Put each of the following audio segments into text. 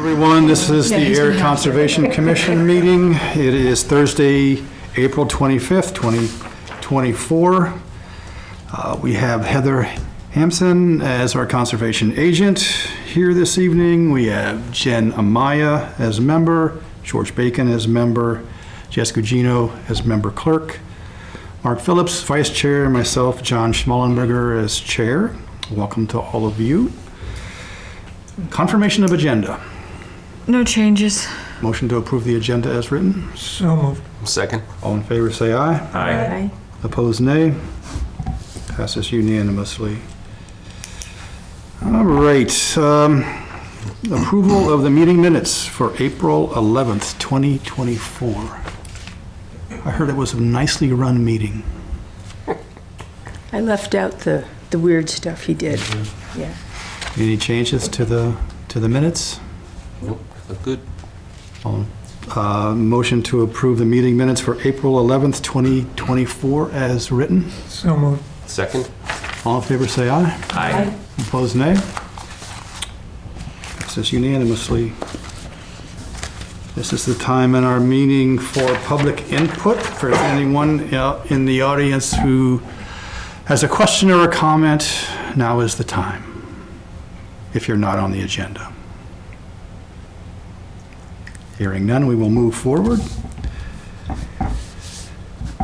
Everyone, this is the Ayer Conservation Commission meeting. It is Thursday, April 25th, 2024. We have Heather Hampson as our conservation agent here this evening. We have Jen Amaya as member, George Bacon as member, Jessica Gino as member clerk, Mark Phillips, vice chair, and myself, John Schmallenberger, as chair. Welcome to all of you. Confirmation of agenda. No changes. Motion to approve the agenda as written. So moved. Second. All in favor, say aye. Aye. Opposed, nay. Passes unanimously. All right. Approval of the meeting minutes for April 11th, 2024. I heard it was a nicely run meeting. I left out the weird stuff he did. Yeah. Any changes to the minutes? Nope, look good. Motion to approve the meeting minutes for April 11th, 2024 as written. So moved. Second. All in favor, say aye. Aye. Opposed, nay. Passes unanimously. This is the time in our meeting for public input. For anyone in the audience who has a question or a comment, now is the time, if you're not on the agenda. Hearing none, we will move forward.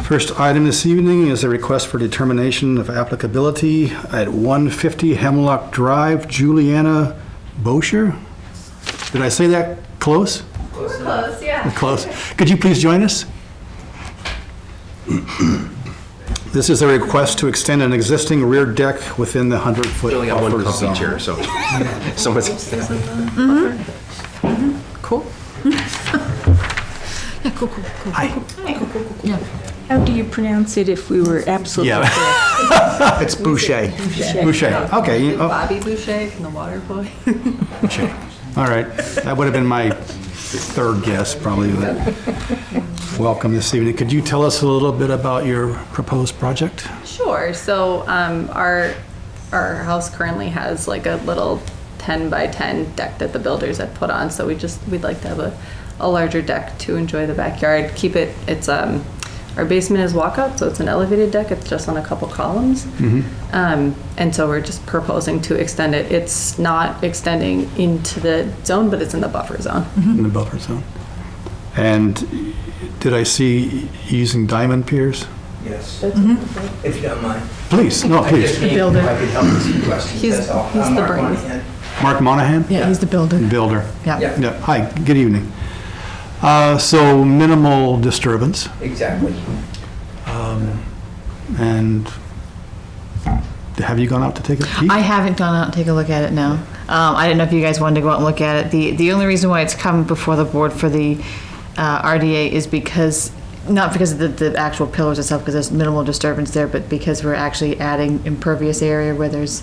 First item this evening is a request for determination of applicability at 150 Hemlock Drive, Juliana Bosher. Did I say that close? Close, yeah. Close. Could you please join us? This is a request to extend an existing rear deck within the 100-foot We only got one buffer comfy zone. chair, so someone's. Cool. Yeah, cool. Hi. Yeah. How do you pronounce it if we were absolutely Yeah. correct? It's Boucher. Boucher. Okay. Bobby Boucher from The Water Boy. Boucher. All right. That would have been my third guess, probably. Welcome this evening. Could you tell us a little bit about your proposed project? Sure. So our house currently has like a little 10 by 10 deck that the builders had put on. So we'd like to have a larger deck to enjoy the backyard. It's our basement is walkout, so it's an elevated deck. It's just on a couple columns. Mm-hmm. And so we're just proposing to extend it. It's not extending into the zone, but it's in the buffer zone. In the buffer zone. And did I see using diamond piers? Yes, Mm-hmm. if you don't mind. Please, no, please. The builder. If I could help with some questions, He's that's all. the I'm Mark brains. Monahan. Mark Monahan? Yeah, he's the builder. Builder. Yeah. Yeah, Yeah. Hi, good evening. So minimal disturbance. exactly. And have you gone out to take a peek? I haven't gone out and take a look at it now. I didn't know if you guys wanted to go out and look at it. The only reason why it's come before the board for the RDA is because, not because of the actual pillars itself, because there's minimal disturbance there, but because we're actually adding impervious area where there's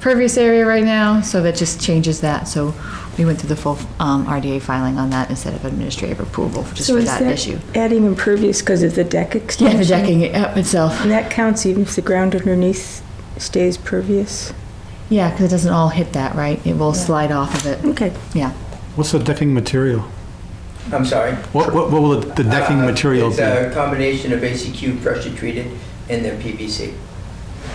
pervious area right now, so that just changes that. So we went through the full RDA filing on that instead of administrative approval just So for is that issue. adding impervious because of the deck Yeah, extension? the decking itself. And that counts even if the ground underneath stays pervious? Yeah, because it doesn't all hit that, right? It will slide off of it. Okay. Yeah. What's the decking material? I'm sorry. What will the decking material It's be? a combination of ACQ, pressure treated, and then PVC.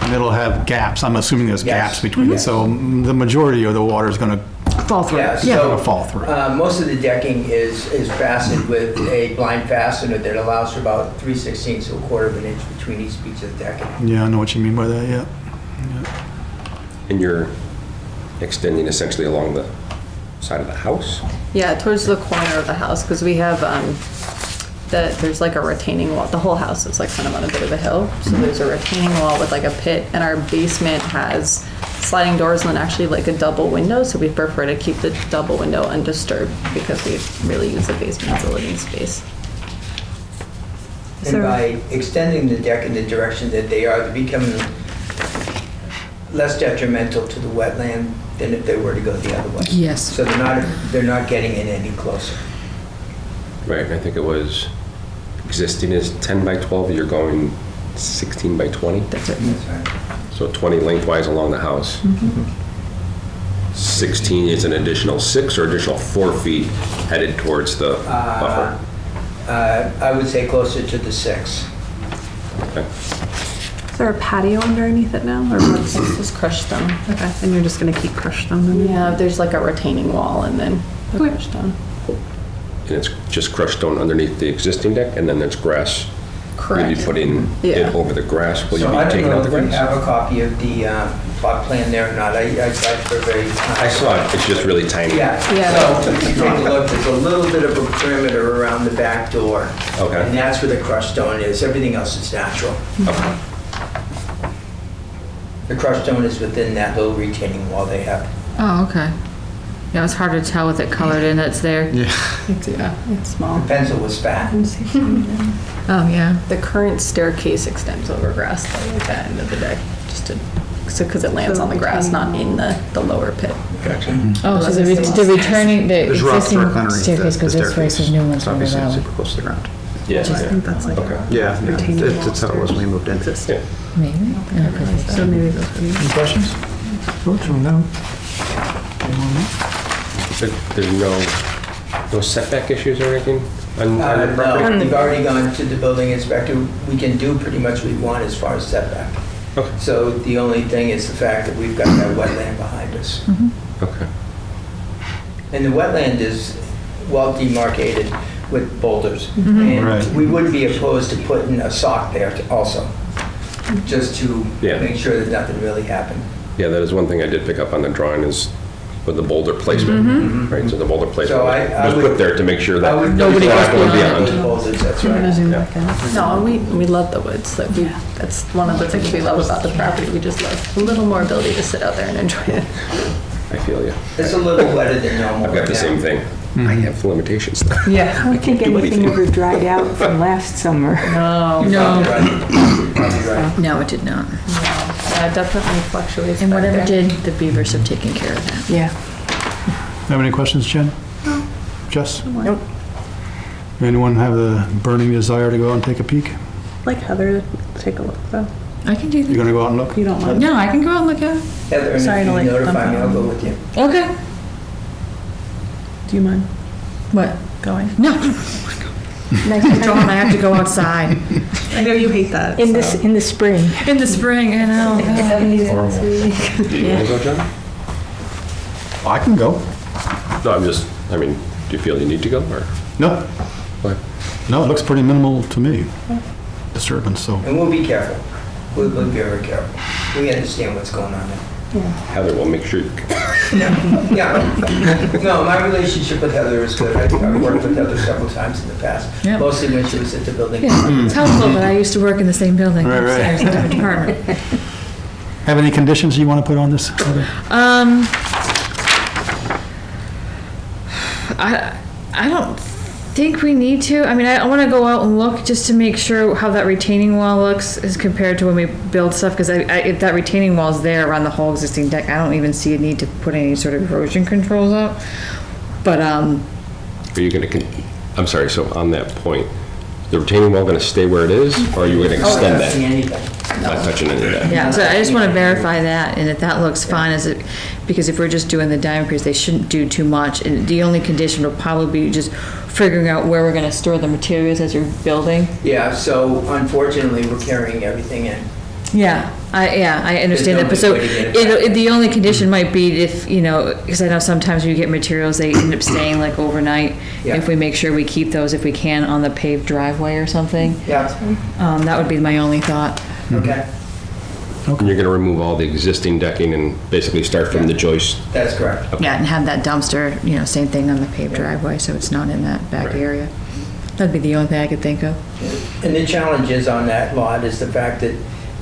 And it'll have gaps. I'm assuming there's Yes. gaps between it. So the majority of the water is going to Fall through. Yeah, Yeah. so fall through. Most of the decking is fastened with a blind fastener that allows for about 3/16 to 1/4 of an inch between each piece of decking. Yeah, I know what you mean by that, yeah. And you're extending essentially along the side of the house? Yeah, towards the corner of the house, because we have, there's like a retaining wall. The whole house is like kind of on a bit of a hill. So there's a retaining wall with like a pit, and our basement has sliding doors and then actually like a double window. So we prefer to keep the double window undisturbed because we really use the basement as a living space. And by extending the deck in the direction that they are, they become less detrimental to the wetland than if they were to go the other way. Yes. So they're not getting in any closer. Right, and I think it was existing is 10 by 12, you're going 16 by 20? That's it. That's right. So 20 lengthwise along the house. 16 is an additional 6 or additional 4 feet headed towards the buffer? I would say closer to the 6. Okay. Is there a patio underneath it now, or what's this crushed stone? Okay, and you're just gonna keep crushed stone underneath? Yeah, there's like a retaining wall and then the crushed stone. And it's just crushed stone underneath the existing deck, and then there's grass? Will you be putting it over the grass? Will you So be I don't taking know out the if we grass? have a copy of the plot plan there or not. I tried for a very. I saw it, it's just really tiny. Yeah, so if you take a look, there's a little bit of a perimeter around the back door. Okay. And that's where the crushed stone is. Everything else is natural. Okay. The crushed stone is within that little retaining wall they have. Oh, okay. Yeah, it's hard to tell with it colored in that's there. Yeah. It's small. The pencil was fat. Oh, yeah. The current staircase extends over grass though, at the end of the day, just to, so, because it lands on the grass, not in the lower pit. Gotcha. Oh, so the returning, the There's rocks existing directly underneath staircase the goes this way, staircase. so new ones So go obviously that it's way. super close to the ground. Yeah. That's like Okay. Yeah, that's how it was when we moved in. Yeah. Maybe? So maybe those would be. Any questions? Vote from them. There's no setback issues or anything on the property? No, we've already gone to the building inspector. We can do pretty much what we want as far as setback. Okay. So the only thing is the fact that we've got that wetland behind us. Okay. And the wetland is well demarcated with boulders. Right. And we would be opposed to putting a sock there also, just to Yeah. make sure that nothing really happened. Yeah, that is one thing I did pick up on the drawing is with the boulder placement, right? So the boulder placement So I was would- put there to make sure that I would nobody not was going put beyond. the boulders, that's right. No, we love the woods. That's one of the things we love about the property. We just love a little more ability to sit out there and enjoy it. I feel you. It's a little wetter than normal. I've got the right same now. thing. I have limitations. Yeah. I don't think anything ever dried out from last summer. No. No, Probably right. no, it did not. It definitely fluctuates. And back whatever there. did, the beavers have taken care of that. Yeah. Have any questions, Jen? No. Jess? Nope. Anyone have a burning desire to go out and take a peek? Like Heather, take a look though. I can do You that. gonna go out and look? You don't mind? No, I can go out and look at it. Heather, and Sorry if to, you like, notify me, bump I'll out. go with you. Okay. Do you mind What? going? No. Dawn, I have to go outside. I know you hate that. In the spring. In the spring, I know. Do you want to go, John? I can go. No, I mean, do you feel you need to go or No, what? no, it looks pretty minimal to me. Disturbance, so. And we'll be careful. We'll be very careful. We understand what's going on there. Heather will make sure. Yeah. No, my relationship with Heather is good. I've worked with Heather several times in the past, Yeah. mostly when she was at the building. It's helpful, but I used to work in the same building. Right, right. Upstairs in a different department. Have any conditions you want to put on this? Heather? I don't think we need to. I mean, I want to go out and look just to make sure how that retaining wall looks as compared to when we build stuff, because if that retaining wall is there around the whole existing deck, I don't even see a need to put any sort of erosion controls up. But, Are you going to, I'm sorry, so on that point, the retaining wall going to stay where it is or are you going to Oh, extend not seeing that? anything. Not touching any of that? yeah, so I just want to verify that, and if that looks fine, because if we're just doing the diamond pierce, they shouldn't do too much. And the only condition will probably be just figuring out where we're going to store the materials as you're building. Yeah, so unfortunately, we're carrying everything in. Yeah, I understand that, but There's so no way to get it back. the only condition might be if, because I know sometimes when you get materials, they end up staying like overnight. Yeah. If we make sure we keep those, if we can, on the paved driveway or something, Yeah, that would be my only thought. okay, And you're going to remove all the existing decking and basically start from the joist? that's correct. Yeah, and have that dumpster, same thing on the paved driveway, so it's not in that back Right. area. That'd be the only thing I could think of. And the challenge is on that lot is the fact that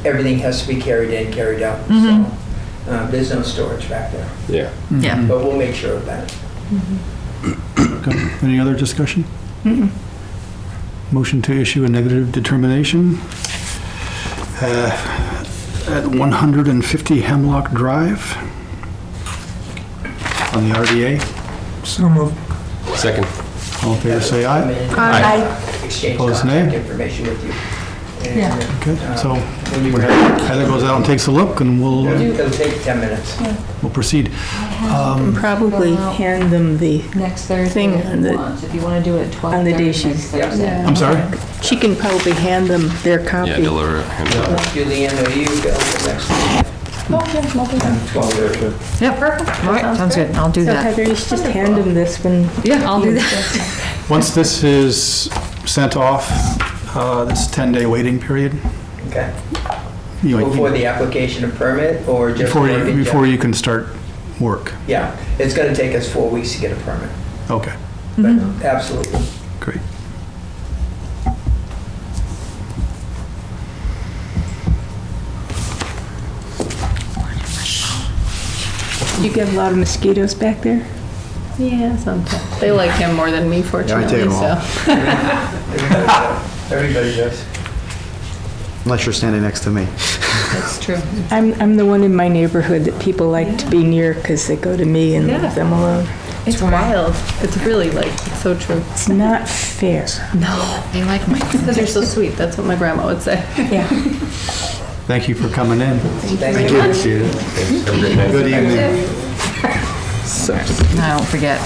everything has to be carried in, carried out. Mm-hmm. So there's no storage back there, Yeah. Yeah. but we'll make sure of that. Okay. Any other discussion? Motion to issue a negative determination at 150 Hemlock Drive on the RDA. So moved. Second. All in favor, say Come aye. in and Aye. exchange Opposed, contact nay? information with you. Yeah. Okay, so When you Heather goes out and takes a look and It'll take 10 minutes. we'll proceed. And probably hand them the Next Thursday thing if on you the- want. If you want to do it at 12:30 on the day next she's- Thursday. I'm sorry? She can probably hand them their copy. Yeah, deliver it. Do the MOU, go next week. Yeah, perfect. All right, sounds good. I'll do So that. Heather, you should just hand them this when. Yeah, I'll do that. Once this is sent off, this 10-day waiting period, Okay. you know, Before the application of permit or just? work in before general? you can start work. Yeah, it's gonna take us 4 weeks to get a permit, Okay, but absolutely. great. You get a lot of mosquitoes back there? Yeah, sometimes. They like him more than me, fortunately, take 'em all. so. Everybody does. Unless you're standing next to me. That's true. I'm the one in my neighborhood that people like to be near because they go to me and Yeah. leave them alone. It's wild. It's really like, it's so true. It's not fair. They like my. Because you're so sweet. That's what my grandma would say. Yeah. Thank you for coming in. Thank you. Appreciate it. Good evening. I don't forget.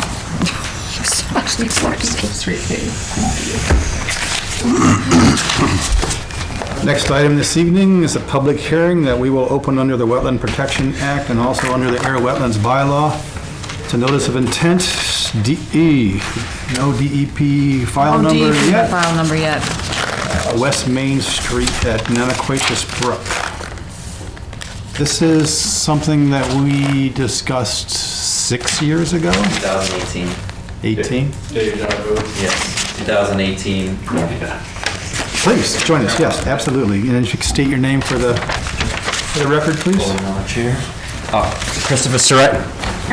Next item this evening is a public hearing that we will open under the Wetland Protection Act and also under the Air Wetlands Bylaw. It's a notice of intent, DE, no DEP file Oh, number geez, yet. file number yet. West Main Street at Nanaquatus Brook. This is something that we discussed 6 years ago, 2018. 18. Yes, 2018. Please, join us, yes, absolutely. And if you could state your name for the record, please. Pulling on a chair. Christopher Surratt,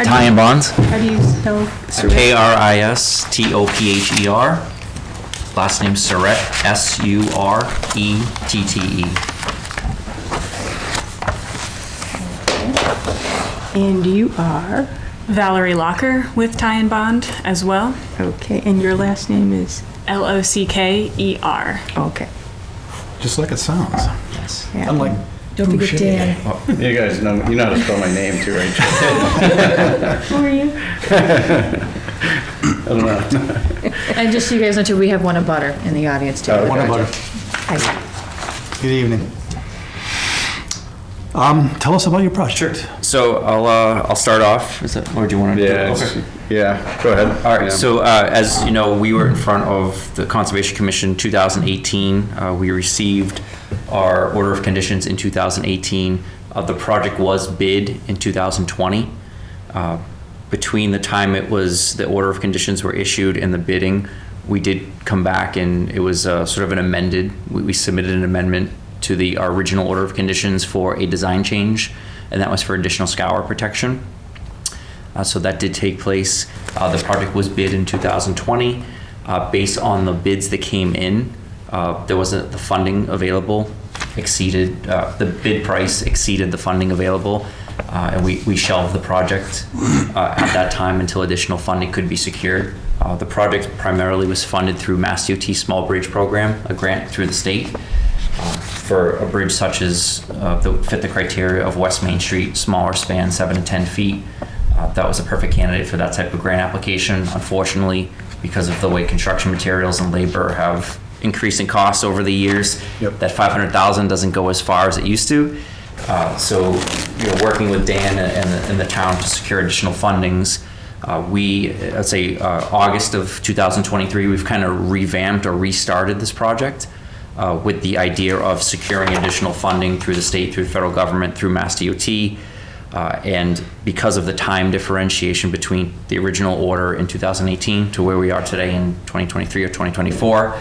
Ty and Bonds. How do you spell? K-R-I-S-T-O-P-H-E-R. Last name Surrett, S-U-R-E-T-T-E. And you are? Valerie Locker with Ty and Bond as well. Okay, and your last name is? L-O-C-K-E-R. Okay. Just like it sounds. Yes. Yeah. Unlike Don't forget Boucher. Dan. You guys know, you know how to spell my name too, right? Who are you? I don't know. And just so you guys know too, we have one a butter in the audience too. One about it. Hi. Good evening. Tell us about your project. So I'll start off. Is that, or do you want to? Yeah, go ahead. All right, Yeah. so as you know, we were in front of the Conservation Commission 2018. We received our order of conditions in 2018. The project was bid in 2020. Between the time the order of conditions were issued and the bidding, we did come back and it was sort of an amended, we submitted an amendment to our original order of conditions for a design change, and that was for additional scour protection. So that did take place. The project was bid in 2020. Based on the bids that came in, the funding available exceeded, the bid price exceeded the funding available, and we shelved the project at that time until additional funding could be secured. The project primarily was funded through Mass DOT Small Bridge Program, a grant through the state, for a bridge such as that fit the criteria of West Main Street, smaller span, 7 to 10 feet. That was a perfect candidate for that type of grant application. Unfortunately, because of the way construction materials and labor have increased in costs over the years, that $500,000 doesn't go as far as it used to. So, working with Dan and the town to secure additional fundings, let's say August of 2023, we've kind of revamped or restarted this project with the idea of securing additional funding through the state, through the federal government, through Mass DOT. And because of the time differentiation between the original order in 2018 to where we are today in 2023 or 2024,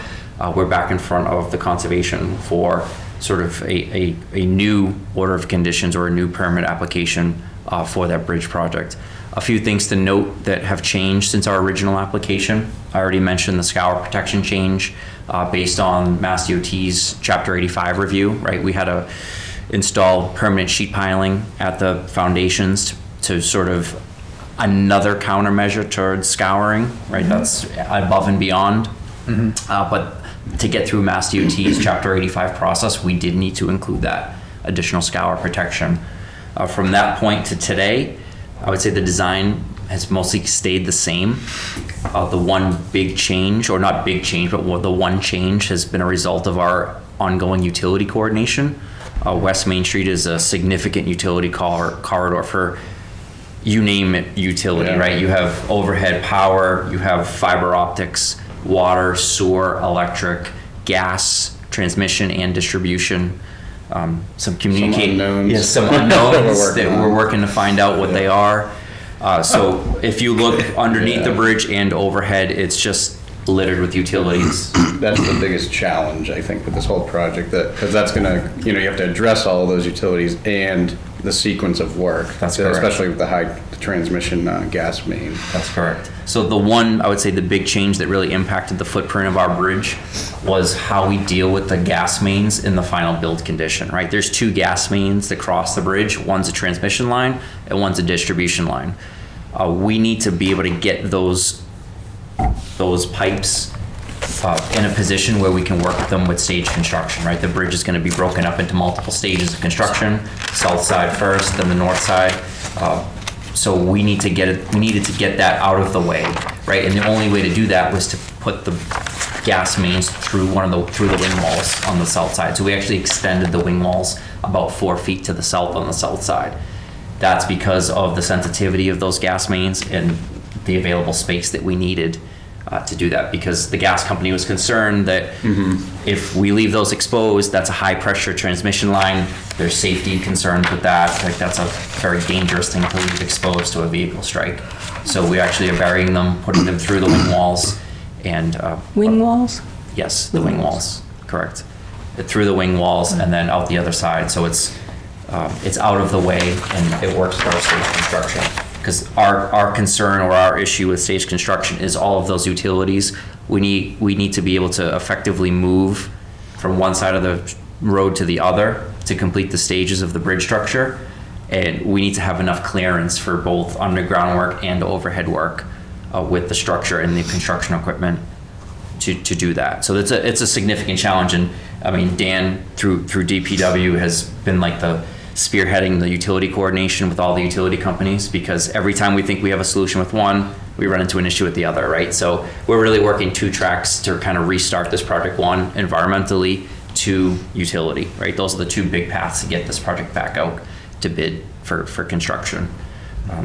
we're back in front of the conservation for sort of a new order of conditions or a new permit application for that bridge project. A few things to note that have changed since our original application. I already mentioned the scour protection change based on Mass DOT's Chapter 85 review, right? We had to install permanent sheet piling at the foundations to sort of another countermeasure towards scouring, right? That's above and beyond. But to get through Mass DOT's Chapter 85 process, we did need to include that additional scour protection. From that point to today, I would say the design has mostly stayed the same. The one big change, or not big change, but the one change has been a result of our ongoing utility coordination. West Main Street is a significant utility corridor for, you name it, utility, Yeah. right? You have overhead power, you have fiber optics, water, sewer, electric, gas, transmission and distribution. Some unknowns. Yes, some unknowns We're working that on. we're working to find out what they are. So if you look underneath the bridge and overhead, it's just littered with utilities. That's the biggest challenge, I think, with this whole project, because that's gonna, you have to address all of those utilities and the sequence of work. That's correct. Especially with the high transmission gas main. That's correct. So the one, I would say the big change that really impacted the footprint of our bridge was how we deal with the gas mains in the final build condition, right? There's two gas mains that cross the bridge. One's a transmission line and one's a distribution line. We need to be able to get those pipes in a position where we can work with them with stage construction, right? The bridge is going to be broken up into multiple stages of construction, south side first, then the north side. So we needed to get that out of the way, right? And the only way to do that was to put the gas mains through the wing walls on the south side. So we actually extended the wing walls about 4 feet to the south on the south side. That's because of the sensitivity of those gas mains and the available space that we needed to do that, because the gas company was concerned that if we leave those exposed, that's a high pressure transmission line. There's safety concerns with that. Like, that's a very dangerous thing to leave exposed to a vehicle strike. So we actually are burying them, putting them through the wing walls, and Wing walls? yes, the wing walls, correct. Through the wing walls and then out the other side. So it's out of the way and it works for our stage construction. Because our concern or our issue with stage construction is all of those utilities. We need to be able to effectively move from one side of the road to the other to complete the stages of the bridge structure. And we need to have enough clearance for both underground work and overhead work with the structure and the construction equipment to do that. So it's a significant challenge. And I mean, Dan through DPW has been like the spearheading the utility coordination with all the utility companies, because every time we think we have a solution with one, we run into an issue with the other, right? So we're really working two tracks to kind of restart this project. One, environmentally, two, utility, right? Those are the two big paths to get this project back out to bid for construction.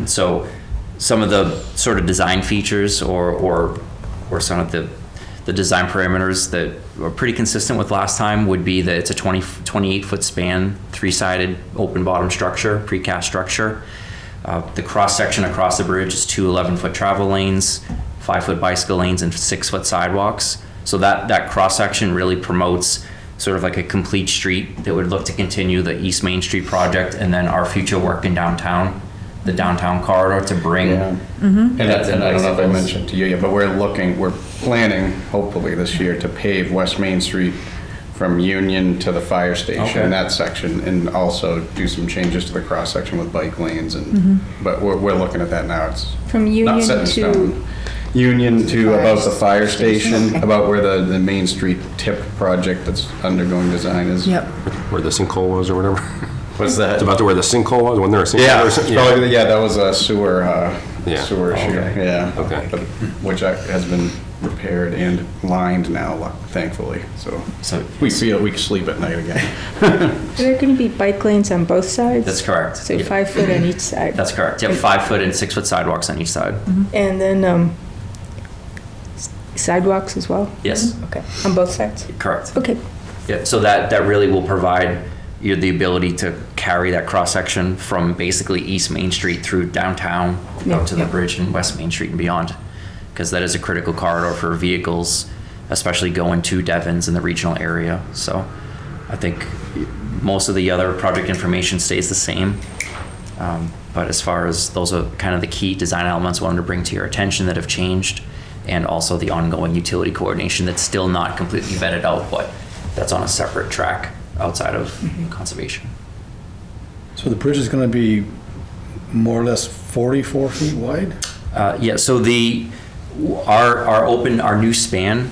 So some of the sort of design features or some of the design parameters that are pretty consistent with last time would be that it's a 28-foot span, three-sided open bottom structure, precast structure. The cross-section across the bridge is two 11-foot travel lanes, 5-foot bicycle lanes, and 6-foot sidewalks. So that cross-section really promotes sort of like a complete street that would look to continue the East Main Street project and then our future work in downtown, the downtown corridor to bring. Yeah. And I don't know if I mentioned to you yet, but we're planning, hopefully this year, to pave West Main Street from Union to the fire station, Okay. that section, and also do some changes to the cross section with bike lanes. And but we're looking at that now. It's From not Union set in to, stone. Union to about the fire station, about where the Main Street tip project that's undergoing design is. yep. Where the sinkhole was or whatever. What's that? It's about to where the sinkhole was, wasn't there a sinkhole? Yeah, or it's something? probably, yeah, that was a sewer Yeah. issue. Okay. Yeah. Okay. But- which has been repaired and lined now, thankfully. So we feel we can sleep at night again. Are there going to be bike lanes on both sides? That's correct. So 5 foot on each side? That's correct. You have 5-foot and 6-foot sidewalks on each side. And then sidewalks as well? Yes, Okay, on both sides? correct. Okay. Yeah, so that really will provide you the ability to carry that cross-section from basically East Main Street through downtown out to the bridge and West Main Street and beyond. Because that is a critical corridor for vehicles, especially going to Devon's in the regional area. So I think most of the other project information stays the same. But as far as those are kind of the key design elements I wanted to bring to your attention that have changed, and also the ongoing utility coordination that's still not completely vetted out, but that's on a separate track outside of conservation. So the bridge is going to be more or less 44 feet wide? Yeah, so our new span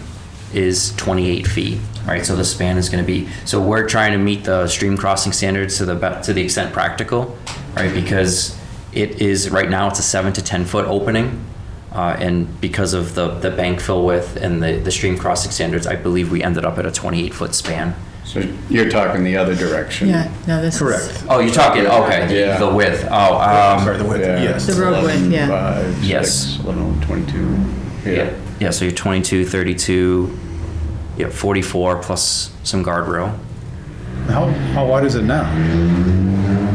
is 28 feet, right? So the span is going to be, so we're trying to meet the stream crossing standards to the extent practical, right? Because It is, right now, it's a 7 to 10 foot opening. And because of the bank fill width and the stream crossing standards, I believe we ended up at a 28 foot span. So you're talking the other direction? Yeah, no, this is. Correct. Oh, you're talking, okay, Yeah. the width. Sorry, the width, Yeah. yes. The road width, yeah. 5, Yes. 6, 11, 22. Yeah, yeah, so you're 22, 32, 44 plus some guardrail. How wide is it now?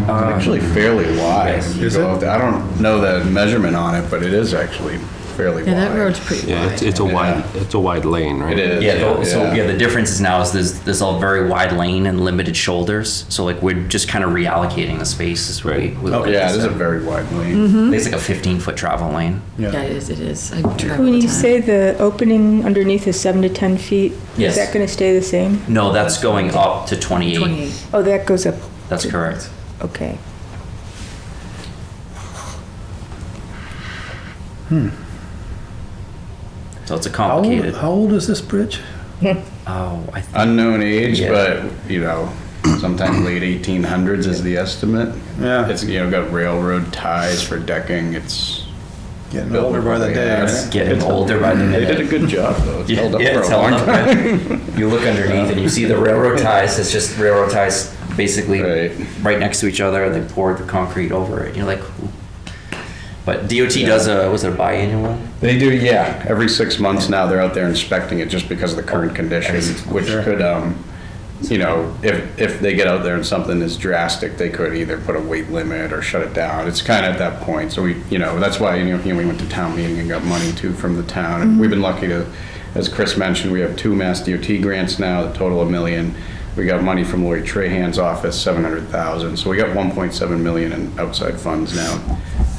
Actually fairly wide. Yes. You Is go it? up there. I don't know the measurement on it, but it is actually fairly wide. Yeah, that road's pretty Yeah, wide. it's a wide lane, right? It is. Yeah, the difference is now is there's a very wide lane and limited shoulders. So like we're just kind of reallocating the space as Right. we Oh, look at yeah, this. it is a very wide lane. It's like a 15-foot travel lane. Yeah, it is. I drive all When the you time. say the opening underneath is 7 to 10 feet, Yes. is that going to stay the same? No, that's going up to 28. 28. Oh, that goes up. That's correct. Okay. So it's a How old, complicated. how old is this bridge? Oh, I think. Unknown age, Yeah. but, you know, sometimes late 1800s is the estimate. Yeah. It's, you know, got railroad ties for decking. It's Getting built older by the day, yeah, right? Getting older by the They minute. did a good job, though. It's held up Yeah, for it's a held long up time. good. You look underneath and you see the railroad ties. It's just railroad ties basically Right. right next to each other, and they poured the concrete over it. You're like, ooh. But DOT does was it a biannual? They do, yeah. Every 6 months now, they're out there inspecting it just because of the current conditions, which could, you know, if they get out there and something is drastic, they could either put a weight limit or shut it down. It's kind of at that point. So we, you know, that's why, you know, we went to town meeting and got money too from the town. And we've been lucky to, as Chris mentioned, we have 2 Mass DOT grants now, the total $1 million. We got money from Lori Trahan's office, $700,000. So we got $1.7 million in outside funds now,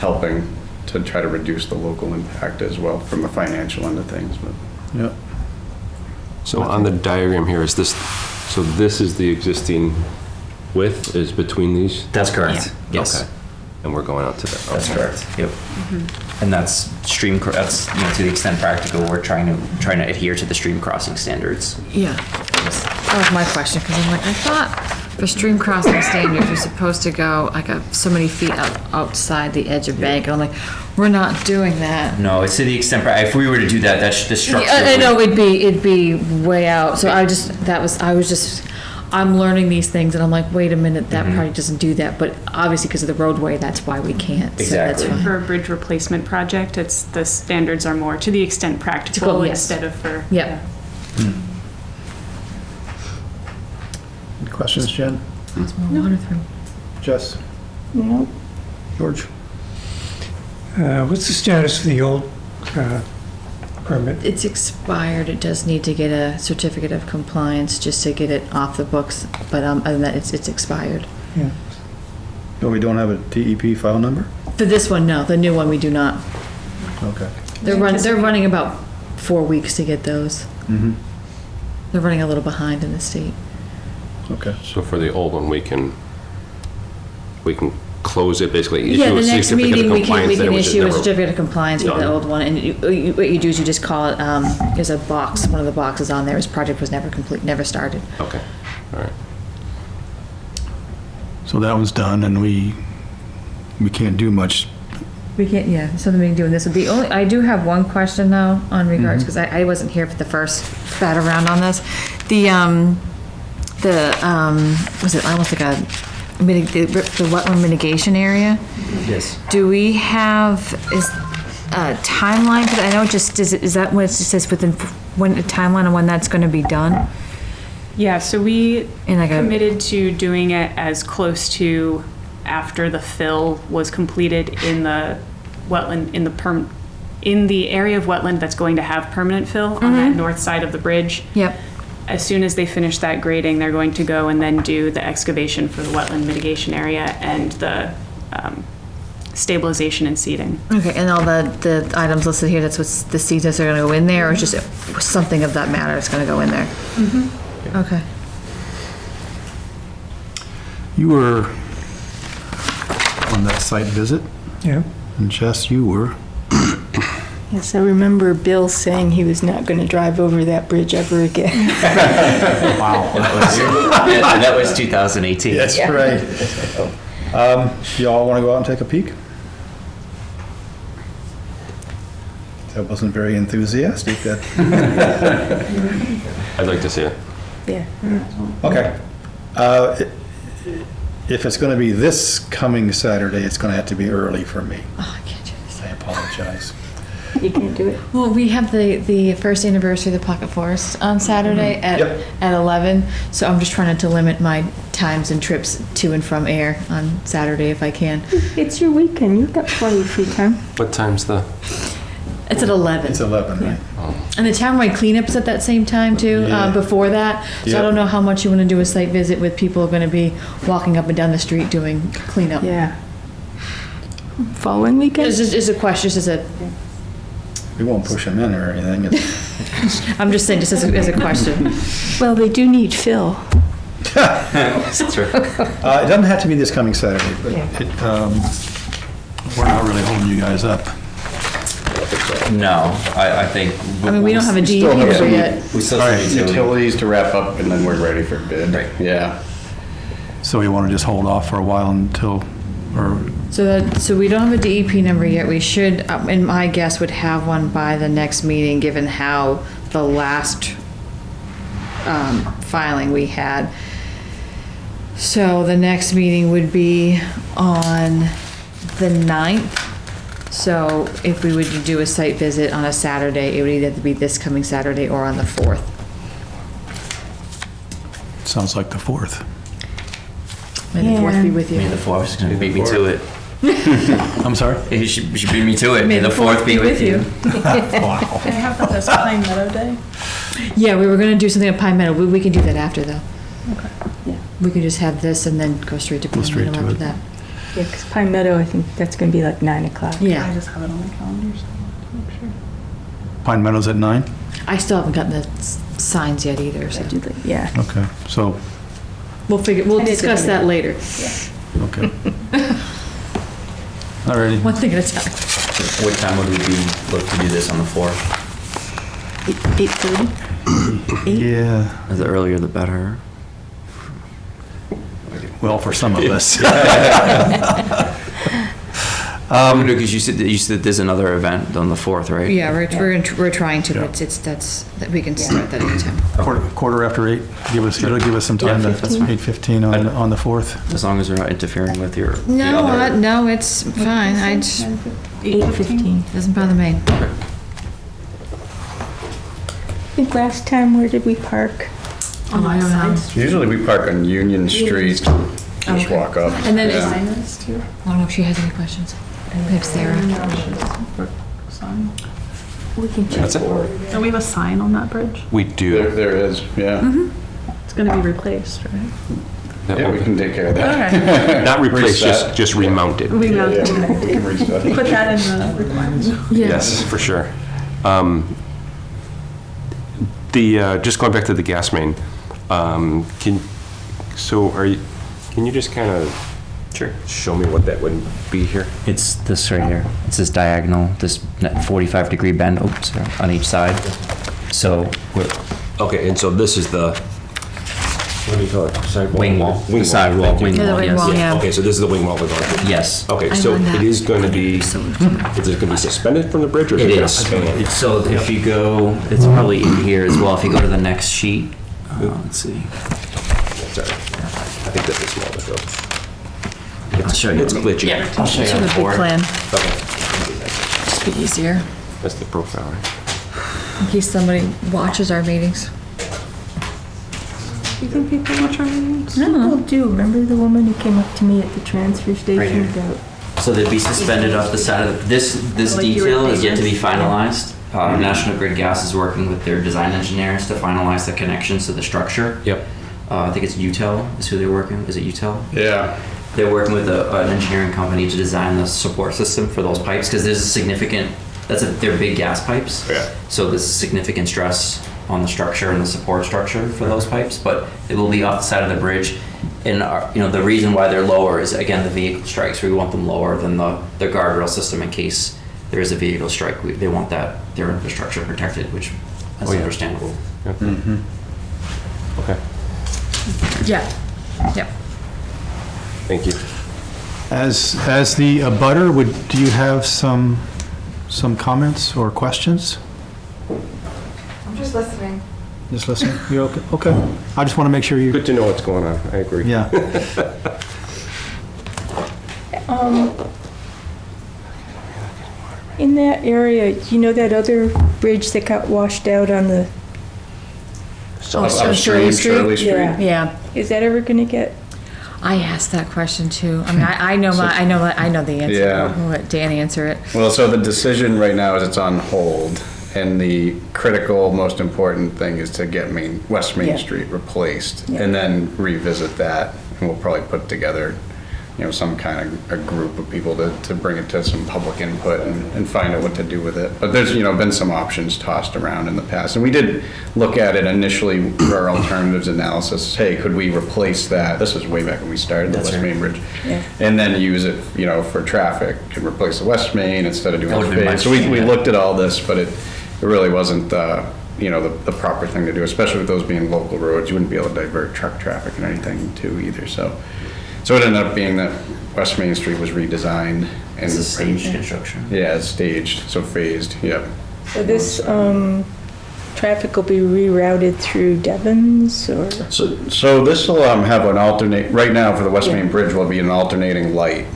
helping to try to reduce the local impact as well from the financial end of things. But Yep. So on the diagram here, this is the existing width is between these? That's correct. Yes. Okay. And we're going out to that. That's okay. correct. Yep. And that's that's, you know, to the extent practical, we're trying to adhere to the stream crossing standards. Yeah. That was my question, because I'm like, I thought for stream crossing standards, you're supposed to go like so many feet outside the edge of bank, and I'm like, we're not doing that. No, it's to the extent, if we were to do that, the structure. I know it'd be way out, so I'm learning these things, and I'm like, wait a minute, that probably doesn't do that, but obviously because of the roadway, that's why we can't, so that's Exactly. fine. For a bridge replacement project, the standards are more to the extent practical Yes. instead of for. Yep. Any questions, Jen? It's more water through. Jess? No. George? What's the status of the old permit? It's expired, it does need to get a certificate of compliance just to get it off the books, but other than that, it's expired. Yeah. No, we don't have a DEP file number? For this one, no, the new one, we do not. Okay. They're running about 4 weeks to get those. Mm-hmm. They're running a little behind in the state. Okay. So for the old one, we can close it, basically Yeah, issue the a next certificate meeting, of we compliance that can it was just issue a never- certificate of compliance for the done. old one, and what you do is you just call it, there's a box, one of the boxes on there, this project was never complete, never started. Okay, all right. So that one's done, and we can't do much. We can't, yeah, there's something we can do in this. I do have one question though, on regards, because I wasn't here for the first bat around on this. Was it almost like the wetland mitigation area? Yes. Do we have, is a timeline for that? I know it just, is that what it just says within, when, a timeline on when that's gonna be done? Yeah, so we And like a- committed to doing it as close to after the fill was completed in the wetland, in the area of wetland that's going to have permanent fill on that north side of the bridge. Yep. As soon as they finish that grading, they're going to go and then do the excavation for the wetland mitigation area and the stabilization and seeding. Okay, and all the items listed here, that's what the seeds are gonna go in there, or just something of that matter is gonna go in there? Okay. You were on that site visit, Yeah. and Jess, you were. Yes, I remember Bill saying he was not going to drive over that bridge ever again. Wow. That was 2018. That's right. Y'all want to go out and take a peek? That wasn't very enthusiastic. I'd like to see it. Yeah. Okay. If it's going to be this coming Saturday, it's going to have to be early for me. Oh, I can't do this. I apologize. You can't do it. Well, we have the first anniversary of the Pocket Forest on Saturday Yep. at 11, so I'm just trying to limit my times and trips to and from Ayer on Saturday if I can. It's your weekend. You've got plenty of free time. What time's the? It's at 11. It's 11, right? And the townwide cleanup's at that same time too, Yeah. before that. So Yep. I don't know how much you want to do a site visit with people who are going to be walking up and down the street doing cleanup. Yeah. Following weekend? It's just a question, just as We won't push them in or anything. I'm just saying, just as a question. Well, they do need Phil. That's right. It doesn't have to be this coming Saturday, but we're not really holding you guys up. No, I think. I mean, we don't have a DEP still have number some- yet. We still All have right, utility. utilities to wrap up, and then we're ready for bid. Right. Yeah. So we want to just hold off for a while until, or, So we don't have a DEP number yet. We should, and my guess would have one by the next meeting, given how the last filing we had. So the next meeting would be on the 9th. So if we would do a site visit on a Saturday, it would either be this coming Saturday or on the 4th. sounds like the 4th. May the 4th be with May you. the 4th is going to beat me to it. I'm sorry? You should beat me to it. May the 4th be with you. Can I have that as Pine Meadow Day? Yeah, we were gonna do something at Pine Meadow. We can do that after, though. Okay. Yeah. We could just have this and then go straight to Pine straight Meadow to after it. that. Yeah, because Pine Meadow, I think that's going to be like 9 o'clock. I Yeah, just have it on my calendar, so I want to make sure. Pine Meadows at 9? I still haven't gotten the signs yet either, so Yeah. Okay, so, we'll I did discuss the- that later. okay. Alrighty. One thing at a time. What time would we look to do this on the 4th? 8:30? Yeah, The earlier the better. well, for some of us. Because you said there's another event on the 4th, right? Yeah, we're trying to, Yeah. but that we can start that anytime. Quarter after 8, it'll give us some time to, 8:15. 8:15 on the 4th. As long as they're not interfering with your. the No, other- no, it's fine. 8:15. Doesn't bother me. I think last time, where did we park? Oh, I don't know. Usually we park on Union Street, just Okay. walk up. And then Yeah. Sign this too? I don't know if she has any questions. We have Sarah. Sign. We can check. That's it? Don't we have a sign on that bridge? We There, do. there is, yeah. It's gonna be replaced, right? That Yeah, we won't- can take care of that. Okay. Not replaced, Reset. just remounted. We Yeah, mounted. yeah, we can reset it. Put that in the requirements. Yes, for sure. Just going back to the gas main, can you just kind of Sure. show me what that would be here? It's this right here. It's this diagonal, this 45-degree bend, oops, sorry, on each side. So we're Okay, and so this is the, what do you call it? Sidewall? wing wall, Wing the sidewall, thank you. wing Yeah, the wall, wing yes. wall, yeah. Okay, so this is the wing wall we're going through? Yes. Okay, I so learned that. it is going to be, is it going to be suspended from the bridge or is It it going to is. span? So if you go, it's probably in here as well. If you go to the next sheet, let's see. Sorry, I think that's the smallest road. I'll show you. It's glitchy. Yeah, I'll show you Should on the have a big board. plan. Okay, Just be easier that's the profile, right? in case somebody watches our meetings. Do you think people watch our meetings? People do. Remember the woman who came up to me at the transfer Right station here. about? So they'd be suspended off the side of, this Like you were detail is yet to be famous? finalized. National Grid Gas is working with their design engineers to finalize the connections to the structure. Yep. I think it's UTEL is who they're working with. Is it UTEL? Yeah, They're working with an engineering company to design the support system for those pipes because there's a significant, they're big gas pipes. Yeah. So there's significant stress on the structure and the support structure for those pipes, but it will be off the side of the bridge. And the reason why they're lower is again the vehicle strikes. We want them lower than the guardrail system in case there is a vehicle strike. They want their infrastructure protected, which is Oh, yeah. understandable. Okay, Yeah. Yep. thank you. As the abutter, do you have some some comments or questions? I'm just listening. Just listening? You're okay? Okay. I just want to make sure you, Good to know what's going on, I agree. yeah. In that area, you know that other bridge that got washed out on the, on Shirley Street? Shirley Street. Yeah. Yeah, is that ever gonna get, I asked that question too. I mean, I know the answer. Yeah. I'll let Dan answer it. Well, so the decision right now is it's on hold, and the critical, most important thing is to get West Main Yeah. Street replaced, Yeah. and then revisit that, and we'll probably put together, some kind of a group of people to bring it to some public input and find out what to do with it. But there's, been some options tossed around in the past, and we did look at it initially for our alternatives analysis. Hey, could we replace that? This was way back when we started the That's West right. Main Bridge. Yeah. And then use it, for traffic, and replace the West Main instead of doing That the would've been phase. much So we cheaper. looked at all this, but it really wasn't, the proper thing to do, especially with those being local roads. You wouldn't be able to divert truck traffic and anything too either, so. So it ended up being that West Main Street was redesigned. And It's a staged construction. Yeah, it's staged, so phased, yep. so this, traffic will be rerouted through Devon's or? So this will have an alternate, right now for the West Main Yeah. Bridge will be an alternating light.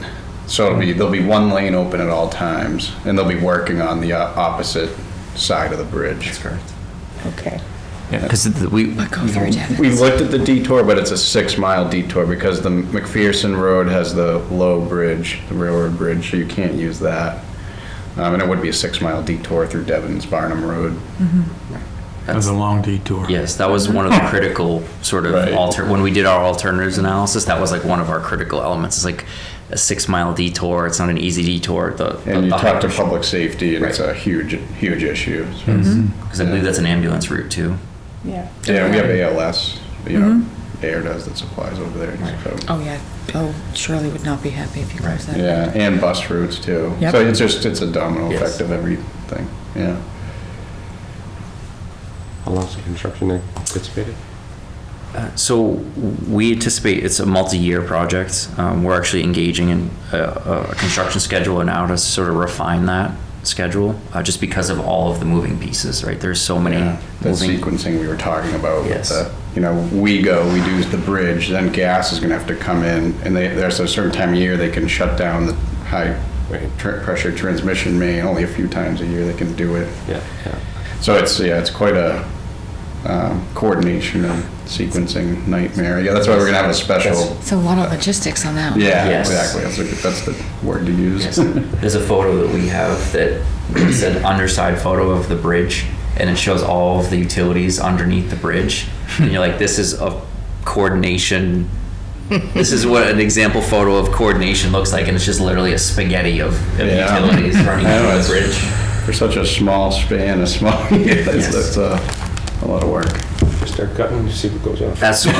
So there'll be one lane open at all times, and they'll be working on the opposite side of the bridge. That's correct. Okay. Yeah, because we looked at the detour, but it's a 6-mile detour because the McPherson Road has the low bridge, the railroad bridge, so you can't use that. And it would be a 6-mile detour through Devon's Barnum Road. That's a long detour. Yes, that was one of the critical sort of Right. when we did our alternatives analysis, that was like one of our critical elements. It's like a 6-mile detour. It's not an easy detour. And you the talk to height- public safety, and it's a huge issue. So, Because I believe that's an ambulance route too. Yeah. yeah, we have ALS, Ayer does that supplies over there. So. Oh, yeah. Oh, Shirley would not be happy if you closed that. Yeah, and bus routes too. Yep. So it's a domino Yes. effect of everything, yeah. How long's the construction anticipated? So we anticipate it's a multi-year project. We're actually engaging in a construction schedule now to sort of refine that schedule, just because of all of the moving pieces, right? There's so many Yeah, that moving. sequencing we were talking about. with Yes. We do the bridge, then gas is gonna have to come in, and there's a certain time of year they can shut down the high pressure transmission main, only a few times a year they can do it. Yeah. So it's quite a coordination and sequencing nightmare. Yeah, that's why we're gonna have a special. It's a lot of logistics on that one. Yeah, Yes. exactly. That's the word to use. Yes. There's a photo that we have that is an underside photo of the bridge, and it shows all of the utilities underneath the bridge. And you're like, this is a coordination. This is what an example photo of coordination looks like, and it's just literally a spaghetti of Yeah. utilities running I know, through it's- the bridge. For such a small span, that's a lot of work. Just start cutting and see what goes on. That's We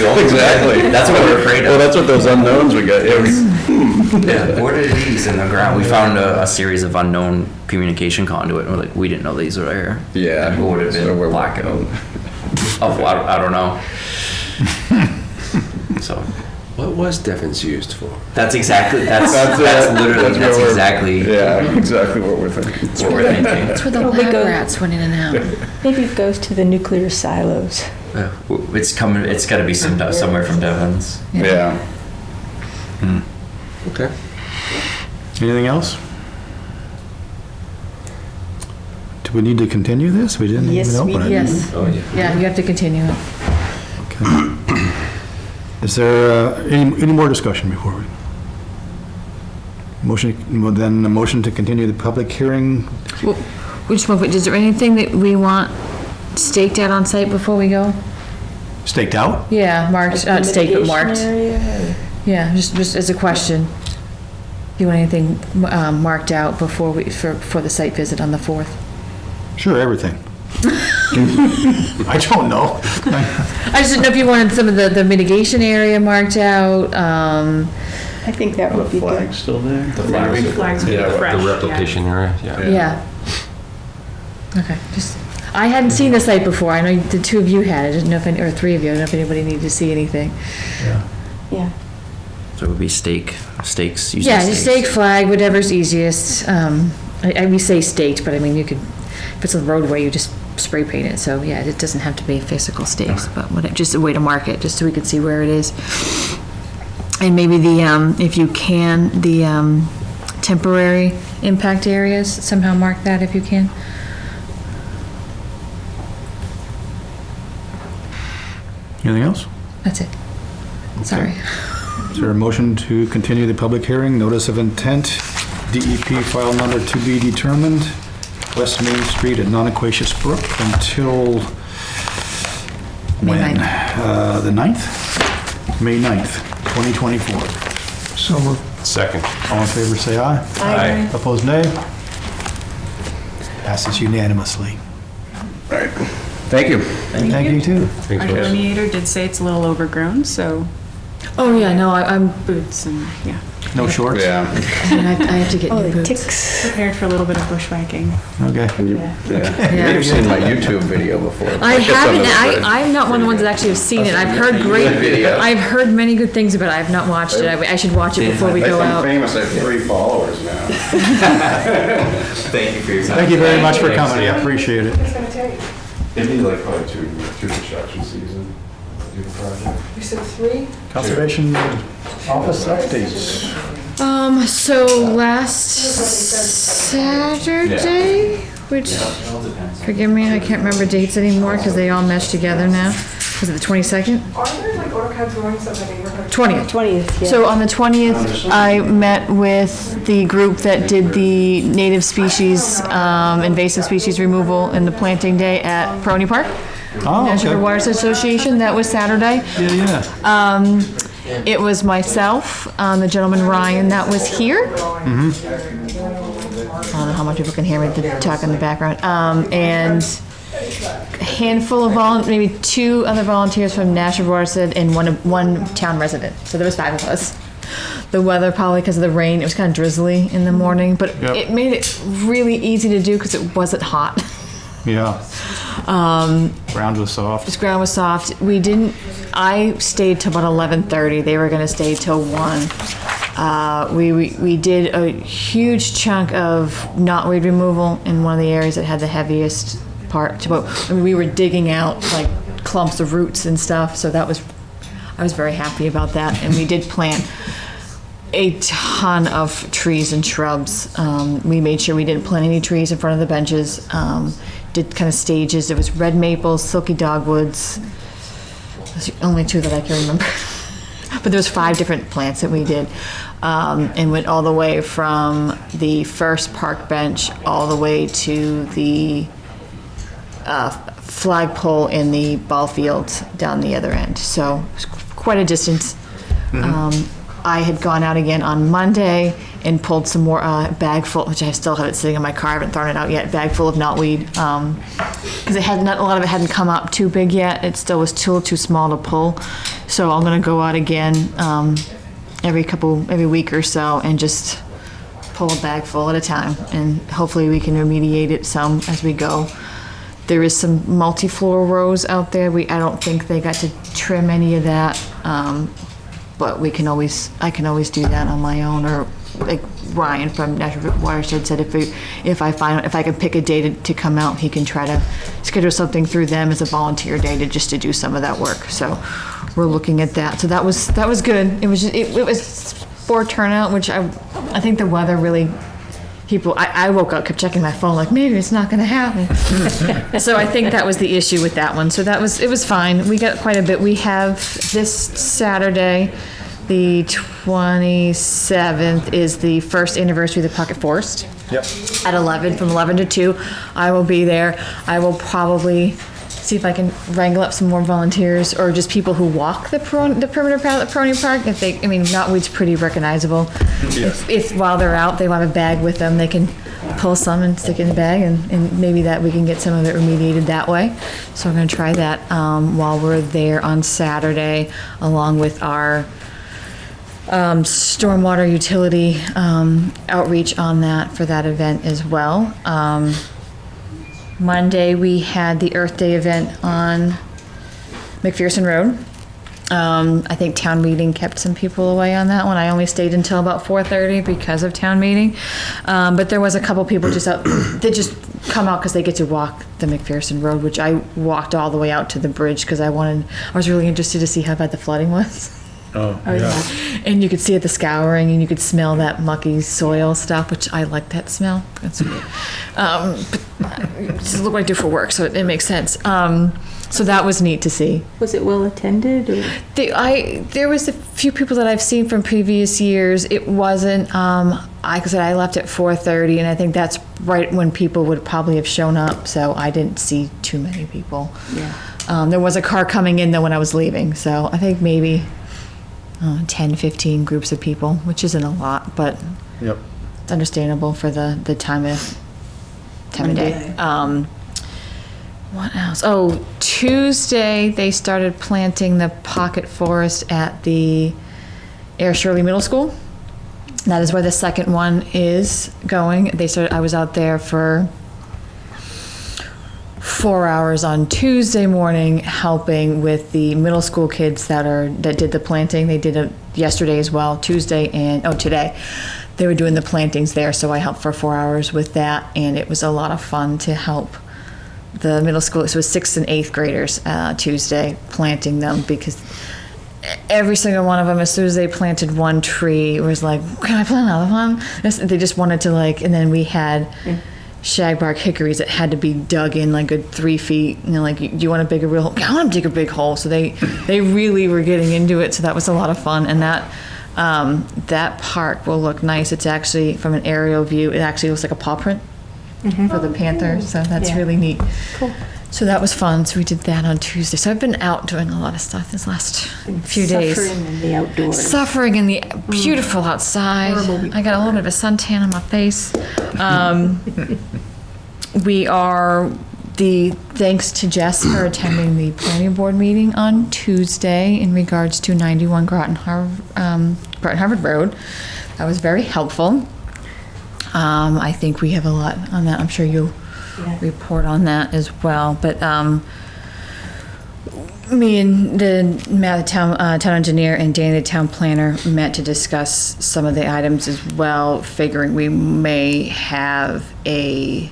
all, Exactly. That's what we're afraid Well, of. that's what those unknowns we got. Yeah, what are these in the ground? We found a series of unknown communication conduit, and we're like, we didn't know these were there. Yeah. What would have So been we're blackout? working Oh, I don't know. So What was Devon's used for? that's exactly That's literally where we're- exactly Yeah, exactly what we're thinking. what we're thinking. That's where the Probably lab go- rats went in and out. Maybe it goes to the nuclear silos. It's coming. It's got to be somewhere from Devon's. Yeah. Okay. Anything else? Do we need to continue this? We didn't Yes, even we open it. do. Yes. Oh, yeah. Yeah, you have to continue it. Okay. Is there any more discussion before we? Well, then a motion to continue the public hearing. Well, we just want, is there anything that we want staked out on site before we go? Staked out? Yeah, marked, not staked, but marked. Mitigation area, Yeah, just as a question. Do you want anything marked out before for the site visit on the 4th? Sure, everything. I don't know. I just didn't know if you wanted some of the mitigation area marked out. I think that would be good. Flag's still there? The flags. Flags would be Yeah, fresh, The yeah. replication area, yeah. Yeah. Okay, I hadn't seen the site before. I know the two of you had. I didn't know if any, or three of you, I don't know if anybody needed to see anything. Yeah. So it would be stakes. Using Yeah, stakes. stake, flag, whatever's easiest. We say staked, but I mean, you could, if it's a roadway, you just spray paint it. So yeah, it doesn't have to be physical stakes, but just a way to mark it, just so we can see where it is. And maybe if you can, the temporary impact areas, somehow mark that if you can. Anything else? That's it. Sorry. Is there a motion to continue the public hearing, notice of intent, DEP file number to be determined, West Main Street at Nonequacious Brook until May when? 9th. The 9th? May 9th, 2024. So moved. Second. All in favor, say aye. Aye. Opposed, nay. Passes unanimously. All right. Thank you. Thank you, too. Thanks, Our Wes. delineator did say it's a little overgrown, so Oh yeah, no, I'm. boots and, yeah, No shorts? Yeah. I have to get Oh, new the boots. ticks. prepared for a little bit of bushwhacking. Okay. Yeah. You've seen my YouTube video before. I Like, it's on haven't. the footage. I'm not one of the ones that actually have seen it. I've heard I've heard many good things about it. I've not watched it. I should watch it before we go I'm out. famous. I have 3 followers now. Thank you for your time. Thank you very much for coming. I appreciate it. It's gonna take, It'd be like probably two construction season, do the project. you said 3? Conservation Office updates. So last Saturday, which, forgive me, I can't remember dates anymore because they all mesh together now. Was it the 22nd? Are there like AutoCAD drawings of the neighborhood? 20th. 20th, yeah. So on the 20th, I met with the group that did the native species, invasive species removal and the planting day at Peroni Park. Oh, National okay. Waters Association, that was Saturday. Yeah. It was myself, the gentleman Ryan that was here. I don't know how much people can hear me talk in the background. And a handful of maybe 2 other volunteers from National Waters and one town resident. So there was 5 of us. The weather, probably because of the rain, it was kind of drizzly in the morning, but Yep. it made it really easy to do because it wasn't hot. Yeah. Ground was soft. This ground was soft. I stayed till about 11:30. They were gonna stay till 1. We did a huge chunk of knotweed removal in one of the areas that had the heaviest part. We were digging out like clumps of roots and stuff, so I was very happy about that. And we did plant a ton of trees and shrubs. We made sure we didn't plant any trees in front of the benches. Did kind of stages. There was red maples, silky dogwoods. Those are the only 2 that I can remember. But there was 5 different plants that we did, and went all the way from the first park bench all the way to the flagpole in the ball field down the other end. So it was quite a distance. I had gone out again on Monday and pulled some more bag full, which I still have it sitting in my car. I haven't thrown it out yet. Bag full of knotweed because a lot of it hadn't come up too big yet. It still was too small to pull. So I'm gonna go out again every week or so and just pull a bag full at a time, and hopefully we can remediate it some as we go. There is some multi-floor rows out there. I don't think they got to trim any of that. But I can always do that on my own, or like Ryan from National Watershed said, if I can pick a day to come out, he can try to schedule something through them as a volunteer day to do some of that work. So we're looking at that. So that was good. It was sport turnout, which I think the weather really. I woke up, kept checking my phone, like maybe it's not going to happen. So I think that was the issue with that one. So it was fine. We got quite a bit. We have this Saturday, the 27th, is the first anniversary of the Pocket Forest. Yep. At 11, from 11 to 2. I will be there. I will probably see if I can wrangle up some more volunteers or just people who walk the perimeter path at Peroni Park. Knotweed's pretty recognizable. If while they're out, they have a bag with them, they can pull some and stick it in the bag, and maybe that we can get some of it remediated that way. So we're gonna try that while we're there on Saturday, along with our stormwater utility outreach on that for that event as well. Monday, we had the Earth Day event on McPherson Road. I think town meeting kept some people away on that one. I only stayed until about 4:30 because of town meeting. But there was a couple people just out, they just come out because they get to walk the McPherson Road, which I walked all the way out to the bridge because I was really interested to see how bad the flooding was. Oh, yeah. And you could see it, the scouring, and you could smell that mucky soil stuff, which I like that smell. That's, this is what I do for work, so it makes sense. So that was neat to see. Was it well attended? Or? There was a few people that I've seen from previous years. It wasn't, I said I left at 4:30, and I think that's right when people would probably have shown up, so I didn't see too many people. Yeah. There was a car coming in though when I was leaving, so I think maybe 10, 15 groups of people, which isn't a lot, but Yep. it's understandable for the time of day. What else? Oh, Tuesday they started planting the pocket forest at the Ayer Shirley Middle School. That is where the second one is going. I was out there for 4 hours on Tuesday morning helping with the middle school kids that did the planting. They did it yesterday as well, Tuesday and today. They were doing the plantings there, so I helped for 4 hours with that, and it was a lot of fun to help the middle school. It was 6th and 8th graders Tuesday planting them, because every single one of them, as soon as they planted one tree, it was like, can I plant another one? They just wanted to and then we had shagbark hickories that had to be dug in like good 3 feet. Do you want to dig a real hole? I want to dig a big hole. So they really were getting into it. So that was a lot of fun. And that park will look nice. It's actually, from an aerial view, it actually looks like a paw print for the panther. So that's really neat. Cool. So that was fun. So we did that on Tuesday. So I've been out doing a lot of stuff this last few days. Suffering in the outdoors. Suffering in the beautiful outside. I got a little bit of a suntan on my face. Thanks to Jess for attending the planning board meeting on Tuesday in regards to 91 Groton Harvard Road. That was very helpful. I think we have a lot on that. I'm sure you'll report on that as well. But me and Matt, the town engineer, and Danny, the town planner, met to discuss some of the items as well, figuring we may have a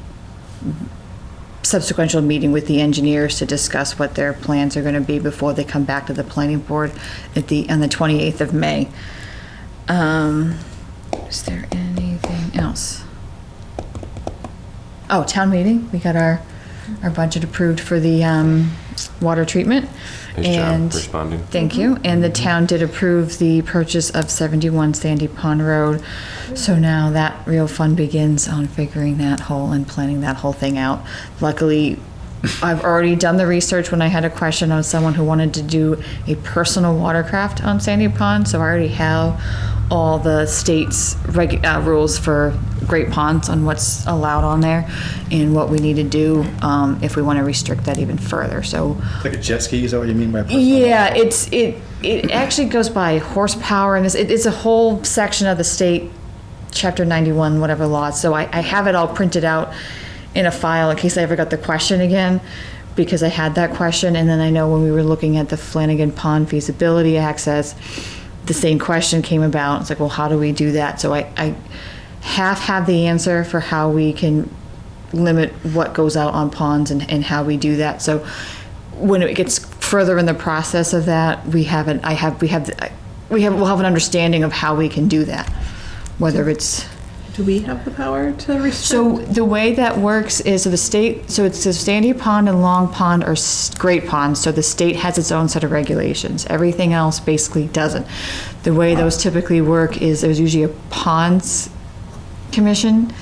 subsequent meeting with the engineers to discuss what their plans are going to be before they come back to the planning board on the 28th of May. Is there anything else? Oh, town meeting. We got our budget approved for the water treatment. Nice job responding. Thank you. And the town did approve the purchase of 71 Sandy Pond Road. So now that real fun begins on figuring that whole and planning that whole thing out. Luckily, I've already done the research when I had a question on someone who wanted to do a personal watercraft on Sandy Pond. So I already have all the state's rules for great ponds on what's allowed on there and what we need to do if we want to restrict that even further. So It's like a jet ski, is that what you mean by personal? yeah, it actually goes by horsepower, and it's a whole section of the state chapter 91 whatever law. So I have it all printed out in a file in case I ever got the question again, because I had that question. And then I know when we were looking at the Flanagan Pond feasibility access, the same question came about. It's like, well, how do we do that? So I have the answer for how we can limit what goes out on ponds and how we do that. So when it gets further in the process of that, we'll have an understanding of how we can do that. Whether it's Do we have the power to restrict? so the way that works is it's the Sandy Pond and Long Pond are great ponds, so the state has its own set of regulations. Everything else basically doesn't. The way those typically work is there's usually a ponds commission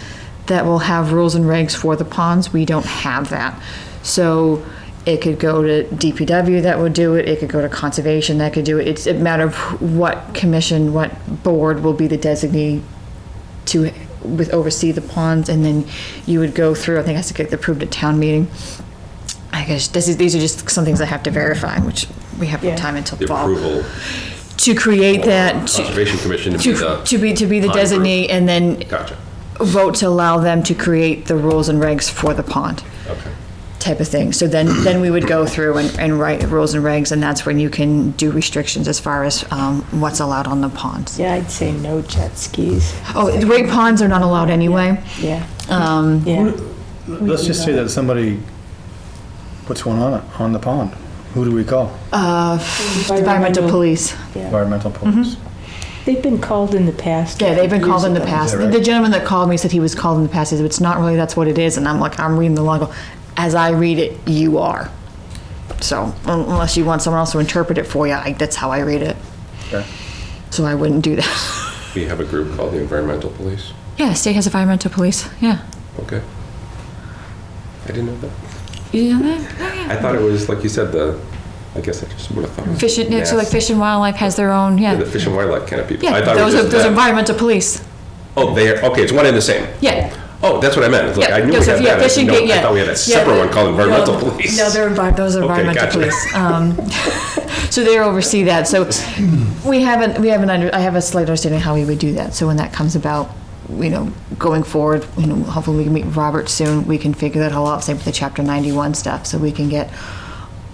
that will have rules and regs for the ponds. We don't have that. So it could go to DPW that would do it. It could go to conservation that could do it. It's a matter of what commission, what board will be the designee to oversee the ponds, and then you would go through. I think it has to get approved at town meeting. I guess these are just some things I have to verify, which we have time until The fall approval. to create that. Conservation Commission To be the pond designee, and then Gotcha. vote to allow them to create the rules and regs for the pond. Okay. type of thing. So then we would go through and write rules and regs, and that's when you can do restrictions as far as what's allowed on the ponds. Yeah, I'd say no jet skis. Oh, the great ponds are not allowed anyway. Yeah. Yeah. Let's just say that somebody puts one on the pond. Who do we call? Environmental police. Yeah. Environmental police. They've been called in the past. Yeah, they've been called in the past. Is that right? The gentleman that called me said he was called in the past. He said, it's not really, that's what it is. And I'm like, I'm reading the law. I go, as I read it, you are. So unless you want someone else to interpret it for you, that's how I read it. Okay. So I wouldn't do that. We have a group called the Environmental Police. Yeah, the state has environmental police. Yeah. Okay. I didn't know that. You know that? Oh, yeah. I thought it was, like you said, I guess I just would have thought. It was Fish and, NAS. so like Fish and Wildlife has their own, Yeah, yeah. the Fish and Wildlife kind of people. Yeah, I thought it was just those them. environmental police. Oh, they are, okay, it's one and the same. Yeah. Oh, that's what I meant. It's like, Yeah, I knew we those had are- yeah, that. I Fish and didn't know- Game, yeah. I thought we had a Yeah, separate one called Environmental Police. No, those are Okay, environmental gotcha. police. So they oversee that. So I have a slight understanding how we would do that. So when that comes about, going forward, hopefully we can meet Robert soon. We can figure that all out, same with the Chapter 91 stuff, so we can get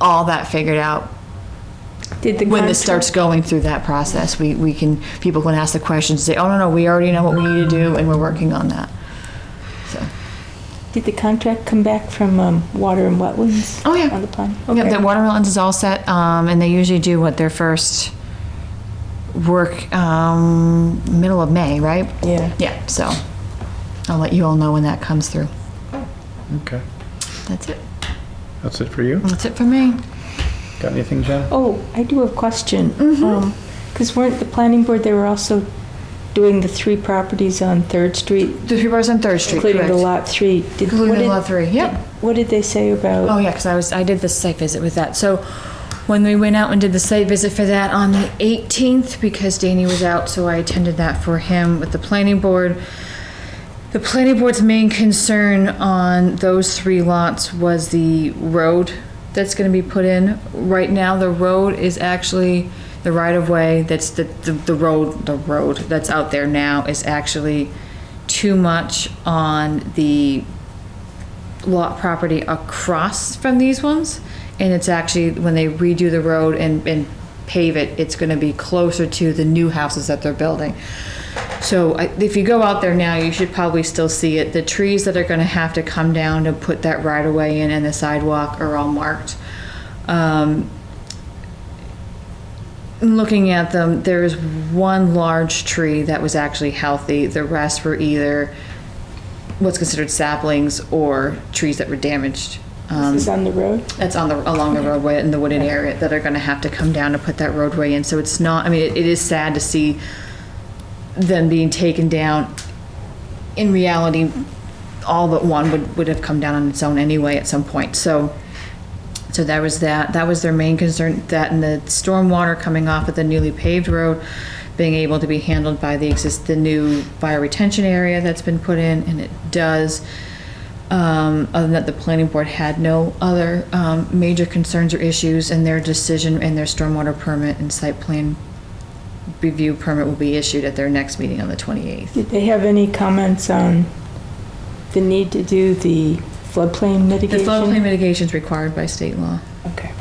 all that figured out. Did the When this contract- starts going through that process, people can ask the questions, say, oh, no, we already know what we need to do, and we're working on that. So. Did the contract come back from Water and Wetlands? Oh, yeah. On the pond? Yeah, Okay. the watermelons is all set, and they usually do their first work, middle of May, right? Yeah. Yeah, so I'll let you all know when that comes through. Okay. That's it. That's it for you? That's it for me. Got anything, Jen? Oh, I do have a question. Mm-hmm. Because weren't the planning board, they were also doing the 3 properties on 3rd Street, The 3 bars on 3rd Street, including correct. the Lot 3. Including the Lot 3, yep. What did they say about? Oh, yeah, because I did the site visit with that. So when we went out and did the site visit for that on the 18th, because Danny was out, so I attended that for him with the planning board. The planning board's main concern on those 3 lots was the road that's gonna be put in. Right now, the road is actually, the right-of-way, that's the road that's out there now is actually too much on the lot property across from these ones. And it's actually, when they redo the road and pave it, it's gonna be closer to the new houses that they're building. So if you go out there now, you should probably still see it. The trees that are gonna have to come down to put that right of way in and the sidewalk are all marked. Looking at them, there is one large tree that was actually healthy. The rest were either what's considered saplings or trees that were damaged. This is on the road? That's along the roadway in the wooded area that are gonna have to come down to put that roadway in. So it's not, it is sad to see them being taken down. In reality, all but one would have come down on its own anyway at some point. So that was that. That was their main concern, that and the stormwater coming off of the newly paved road being able to be handled by the new bioretention area that's been put in, and it does. Other than that, the planning board had no other major concerns or issues, and their decision and their stormwater permit and site plan review permit will be issued at their next meeting on the 28th. Did they have any comments on the need to do the floodplain The mitigation? floodplain mitigation is required by state law. Okay.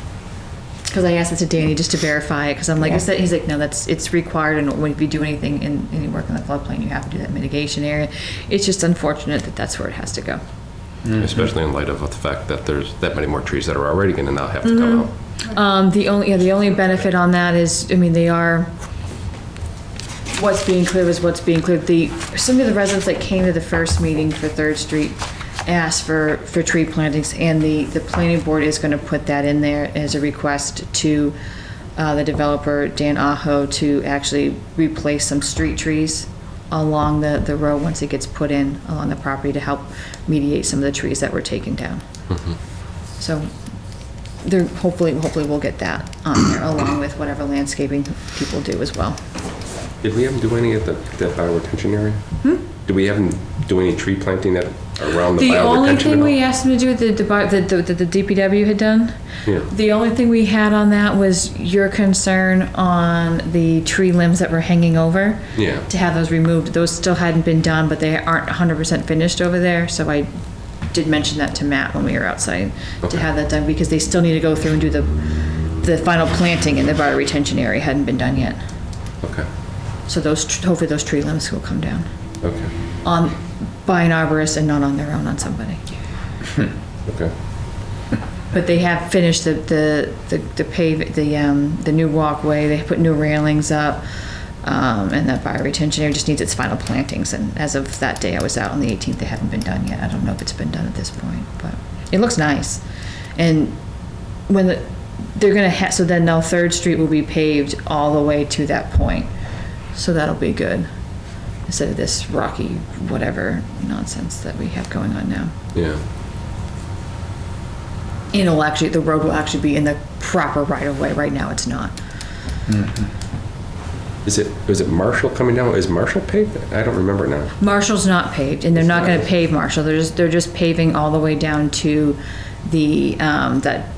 Because I asked it to Danny just to verify it, because I'm like, Yeah. he's like, no, it's required, and if you do anything in any work in the floodplain, you have to do that mitigation area. It's just unfortunate that that's where it has to go. Especially in light of the fact that there's that many more trees that are already gonna now have to come out. The only benefit on that is, they are, what's being cleared is what's being cleared. Some of the residents that came to the first meeting for 3rd Street asked for tree plantings, and the planning board is gonna put that in there as a request to the developer, Dan Aho, to actually replace some street trees along the road once it gets put in along the property to help mediate some of the trees that were taken down. So there, hopefully we'll get that on there along with whatever landscaping people do as well. Did we have them do any at that bioretention area? Did we have them do any tree planting around the bioretention? The only thing at all? we asked them to do, the DPW had done, Yeah. the only thing we had on that was your concern on the tree limbs that were hanging over. Yeah. To have those removed. Those still hadn't been done, but they aren't 100% finished over there, so I did mention that to Matt when we were outside, to have that done, because they still need to go through and do the final planting in the bio retention area, hadn't been done yet. Okay, So hopefully those tree limbs will come down okay, by an arborist and not on their own, on somebody. okay. But they have finished the new walkway, they put new railings up, and that bio retention area just needs its final plantings, and as of that day I was out on the 18th, they haven't been done yet. I don't know if it's been done at this point, but it looks nice. And when they're gonna so then now 3rd Street will be paved all the way to that point, so that'll be good, instead of this rocky whatever nonsense that we have going on now. Yeah. And the road will actually be in the proper right of way. Right now, it's not. Is it Marshall coming down? Is Marshall paved? I don't remember now. Marshall's not paved, and they're not going to pave Marshall. They're just paving all the way down to the that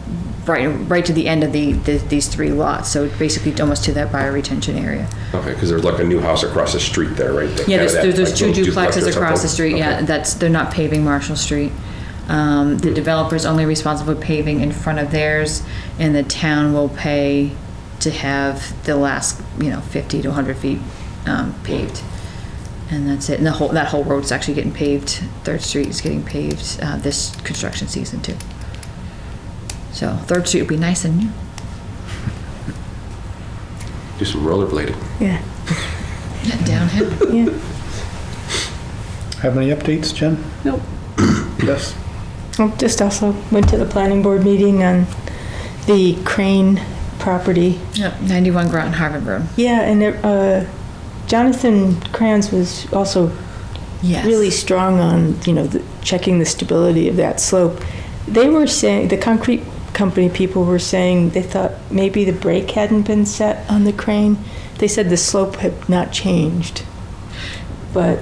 right to the end of these 3 lots. So basically, almost to that bio retention area. Okay, because there's like a new house across the street there, right? Yeah, there's like 2 little duplexes duplex or across the street. something? Yeah, Okay. they're not paving Marshall Street. The developer's only responsible for paving in front of theirs, and the town will pay to have the last 50 to 100 feet paved, and that's it. And that whole road's actually getting paved. 3rd Street is getting paved this construction season too. So 3rd Street will be nice and new. Do some rollerblading. Yeah. Downhill. Yeah. Have any updates, Jen? Nope. Yes? I just also went to the planning board meeting on the Crane property. Yep, 91 Groton Harvard Road. Yeah, and Jonathan Kranz was also Yes. really strong on, checking the stability of that slope. They were saying, the concrete company people were saying they thought maybe the brake hadn't been set on the crane. They said the slope had not changed. But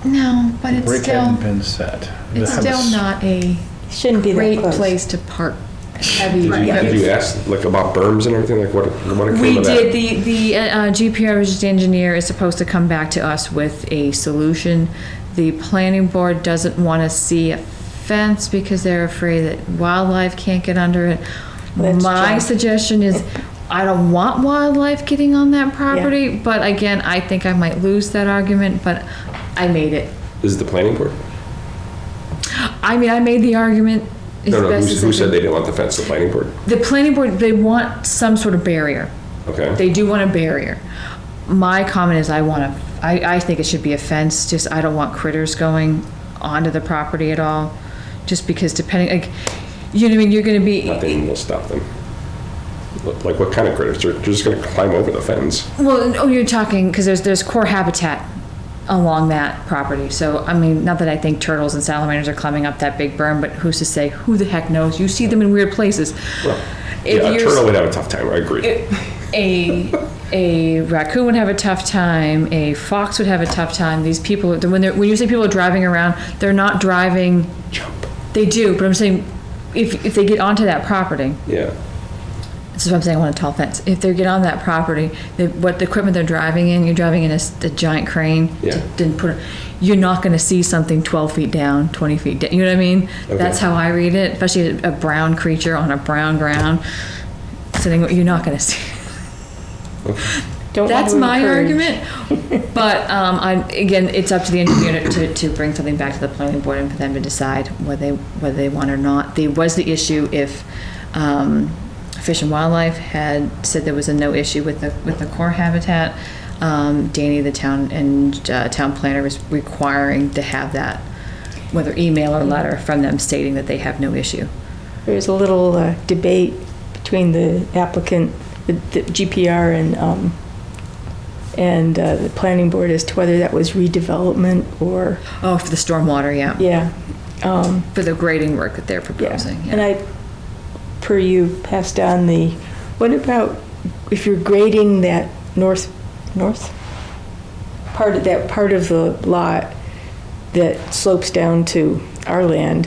No, but it's Brake still hadn't been set. it's still not a shouldn't be that great close. place to park heavy Did you ask like about berms and everything? Like what came We of that? did. The GPR engineer is supposed to come back to us with a solution. The planning board doesn't want to see a fence because they're afraid that wildlife can't get under it. That's My true. suggestion is, I don't want wildlife getting on that property, but again, I think I might lose that argument, but I made it. Is it the planning board? I mean, I made the argument. as No, best as who I said could. they didn't want the fence? The planning board? The planning board, they want some sort of barrier. Okay. They do want a barrier. My comment is I think it should be a fence, just I don't want critters going onto the property at all. Just because depending, like, you know what I mean, you're gonna be, Nothing will stop them. Like what kind of critters? They're just going to climb over the fence. well, you're talking, because there's core habitat along that property. So, I mean, not that I think turtles and salamanders are climbing up that big berm, but who's to say? Who the heck knows? You see them in weird places. Well, If yeah, a you're- turtle would have a tough time. I agree. A raccoon would have a tough time. A fox would have a tough time. These people, when you say people are driving around, they're not driving. Jump. They do, but I'm saying, if they get onto that property, Yeah. this is what I'm saying. I want a tall fence. If they get on that property, what the equipment they're driving in, you're driving in a giant crane. Yeah. You're not going to see something 12 feet down, 20 feet down. You know what I mean? Okay. That's how I read it. Especially a brown creature on a brown ground. Sitting, you're not going to see. Don't want That's to my encourage. argument. But again, it's up to the engineer to bring something back to the planning board and for them to decide whether they want or not. There was the issue if Fish and Wildlife had said there was no issue with the core habitat. Danny, the town and town planner, was requiring to have that, whether email or letter from them stating that they have no issue. There's a little debate between the applicant, the GPR, and the planning board as to whether that was redevelopment or, Oh, for the stormwater, yeah. yeah. For the grading work that they're proposing. And I, per you, passed on what about if you're grading that north part of the lot that slopes down to our land,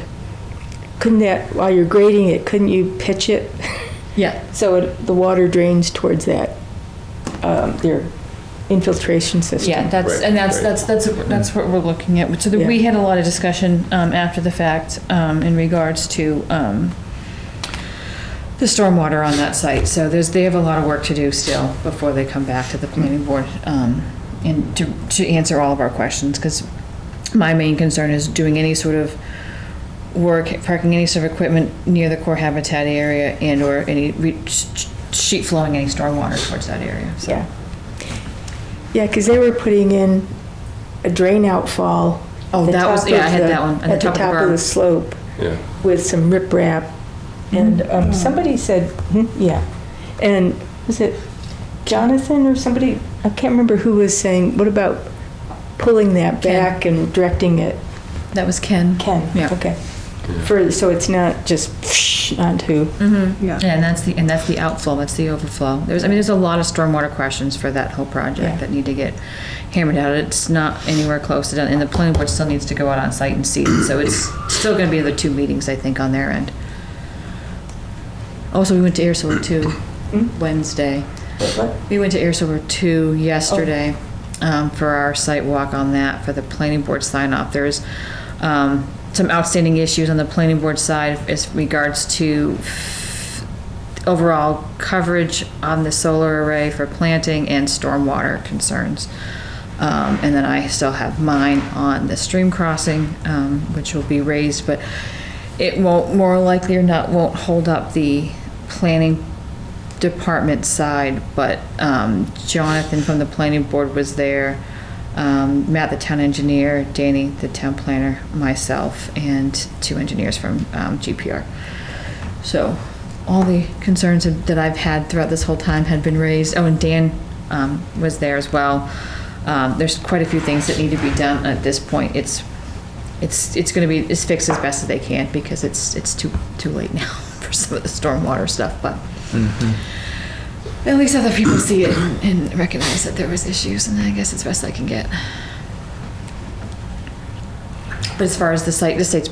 while you're grading it, couldn't you pitch it? Yeah. So the water drains towards that, their infiltration system. Yeah, Right, that's what we're looking at. So we had a lot of discussion after the fact in regards to the stormwater on that site. So they have a lot of work to do still before they come back to the planning board and to answer all of our questions. Because my main concern is doing any sort of work, parking any sort of equipment near the core habitat area and or any sheet flowing any stormwater towards that area. So. Yeah. Yeah, because they were putting in a drain outfall. Oh, at the that was, top yeah, of I had the- that one. At the top of the slope Yeah. with some riprap. And somebody said, yeah. And was it Jonathan or somebody? I can't remember who was saying, what about pulling that back and directing it? That was Ken. Ken, Yeah. okay. So it's not just onto. Yeah. And that's the outflow, that's the overflow. There's a lot of stormwater questions for that whole project Yeah. that need to get hammered out. It's not anywhere close to done, and the planning board still needs to go out on site and see it. So it's still gonna be the 2 meetings, I think, on their end. Also, we went to Air Solar 2 Wednesday. What? We went to Air Solar 2 yesterday for our site walk on that, for the planning board sign off. There's some outstanding issues on the planning board side as regards to overall coverage on the solar array for planting and stormwater concerns. And then I still have mine on the stream crossing, which will be raised, but it won't, more likely or not, won't hold up the planning department side, but Jonathan from the planning board was there, Matt, the town engineer, Danny, the town planner, myself, and 2 engineers from GPR. So all the concerns that I've had throughout this whole time had been raised. Oh, and Dan was there as well. There's quite a few things that need to be done at this point. It's going to be fixed as best as they can because it's too late now for some of the stormwater stuff, but at least other people see it and recognize that there was issues, and I guess it's best I can get. But as far as the state's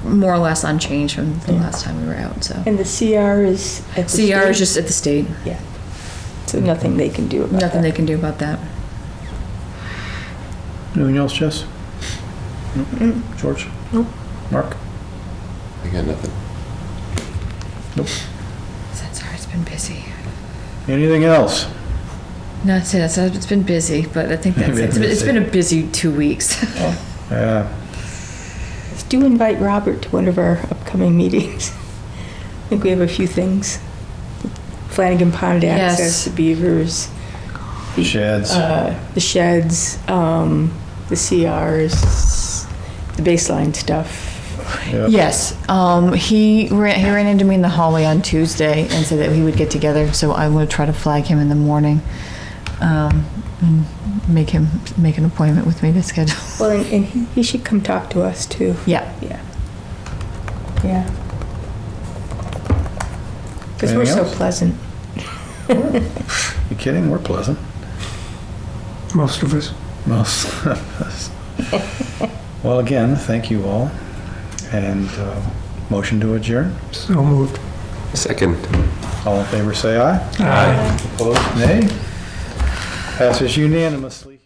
more or less unchanged from the last time we were out, so. And the CR is at the state? CR is just at the state. Yeah. So nothing they can do about that? Nothing they can do about that. Anything else, Jess? George? Nope. Mark? I got nothing. Nope. Sorry, it's been busy. Anything else? No, that's it. It's been busy, but I think that's it. It's been a busy 2 weeks. Yeah. Do invite Robert to one of our upcoming meetings. I think we have a few things. Flanagan Pond access, Yes. the beavers. Sheds. The sheds, the CRs, the baseline stuff. Yep. Yes, he ran into me in the hallway on Tuesday and said that he would get together, so I'm going to try to flag him in the morning and make an appointment with me to schedule. Well, and he should come talk to us too. Yeah. Yeah. Yeah. Because we're Anything so else? pleasant. You kidding? We're pleasant. Most of us. Most of us. Well, again, thank you all. And motion to adjourn. So moved. Second. All in favor, say aye. Aye. Opposed, nay. Passes unanimously.